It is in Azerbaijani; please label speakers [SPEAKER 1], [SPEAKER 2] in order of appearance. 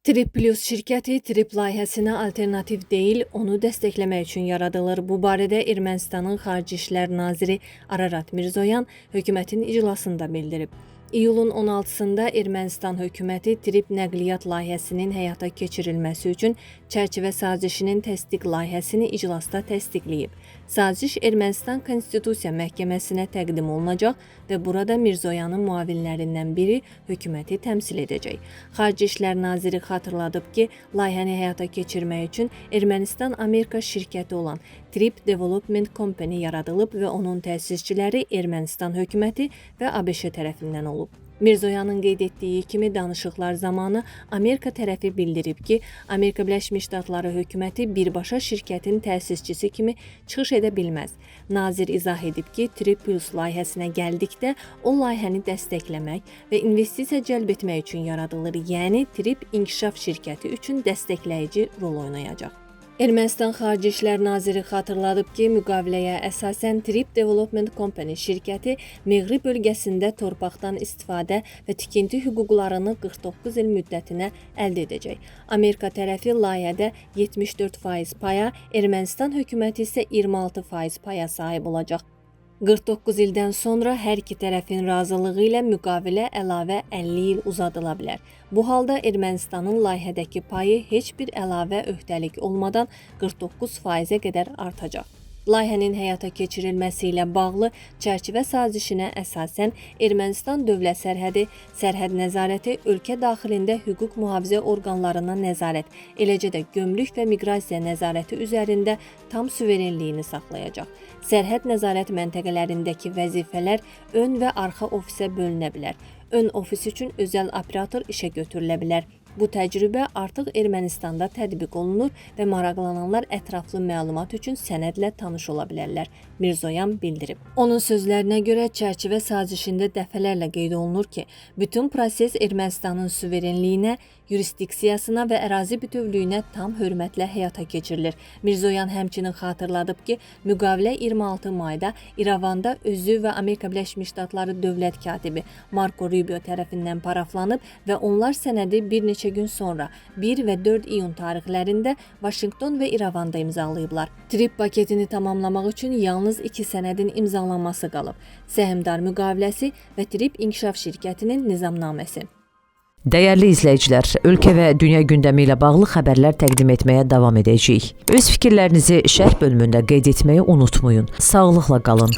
[SPEAKER 1] Trip Plus şirkəti Trip layihəsinə alternativ deyil, onu dəstəkləmək üçün yaradılır. Bu barədə Ermənistanın Xarici İşlər Naziri Ararat Mirzoyan hökumətin iclasında bildirib. İyulun 16-sında Ermənistan hökuməti Trip nəqliyyat layihəsinin həyata keçirilməsi üçün çərçivə sazişinin təsdiq layihəsini iclasda təsdiqləyib. Saziş Ermənistan Konstitusiya Məhkəməsinə təqdim olunacaq və burada Mirzoyanın müavinlərindən biri hökuməti təmsil edəcək. Xarici İşlər Naziri xatırladıb ki, layihəni həyata keçirmək üçün Ermənistan-Amerika şirkəti olan Trip Development Company yaradılıb və onun təsisçiləri Ermənistan hökuməti və ABŞ tərəfindən olub. Mirzoyanın qeyd etdiyi kimi danışıqlar zamanı Amerika tərəfi bildirib ki, Amerika Birləşmiş Ştatları hökuməti birbaşa şirkətin təsisçisi kimi çıxış edə bilməz. Nazir izah edib ki, Trip Plus layihəsinə gəldikdə o layihəni dəstəkləmək və investisiya cəlb etmək üçün yaradılır, yəni Trip inkişaf şirkəti üçün dəstəkləyici rol oynayacaq. Ermənistan Xarici İşlər Naziri xatırladıb ki, müqaviləyə əsasən Trip Development Company şirkəti Məğrib bölgəsində torpaqdan istifadə və tikinti hüquqlarını 49 il müddətinə əldə edəcək. Amerika tərəfi layihədə 74% paya, Ermənistan hökuməti isə 26% paya sahib olacaq. 49 ildən sonra hər iki tərəfin razılığı ilə müqavilə əlavə 50 il uzadıla bilər. Bu halda Ermənistanın layihədəki payı heç bir əlavə öhdəlik olmadan 49%-ə qədər artacaq. Layihənin həyata keçirilməsi ilə bağlı çərçivə sazişinə əsasən Ermənistan dövlət sərhədi, sərhəd nəzarəti, ölkə daxilində hüquq mühafizə orqanlarına nəzarət, eləcə də gömrük və miqrasiya nəzarəti üzərində tam suverenliyini saxlayacaq. Sərhəd nəzarət məntəqələrindəki vəzifələr ön və arxa ofisə bölünə bilər. Ön ofis üçün özəl operator işə götürülə bilər. Bu təcrübə artıq Ermənistanda tətbiq olunur və maraqlananlar ətraflı məlumat üçün sənədlə tanış ola bilərlər, Mirzoyan bildirib. Onun sözlərinə görə çərçivə sazişində dəfələrlə qeyd olunur ki, bütün proses Ermənistanın suverenliyinə, yurisdiksiyasına və ərazi bütövlüyünə tam hörmətlə həyata keçirilir. Mirzoyan həmçinin xatırladıb ki, müqavilə 26 mayda İrəvanda özü və Amerika Birləşmiş Ştatları dövlət katibi Marco Rubio tərəfindən paraflanıb və onlar sənədi bir neçə gün sonra 1 və 4 iyun tarixlərində Vaşinqton və İrəvanda imzalayıblar. Trip paketini tamamlamaq üçün yalnız 2 sənədin imzalanması qalıb. Səhmdar müqaviləsi və Trip inkişaf şirkətinin nizamnaməsi.
[SPEAKER 2] Dəyərli izləyicilər, ölkə və dünya gündəmi ilə bağlı xəbərlər təqdim etməyə davam edəcəyik. Öz fikirlərinizi şərh bölümündə qeyd etməyi unutmayın. Sağlıqla qalın.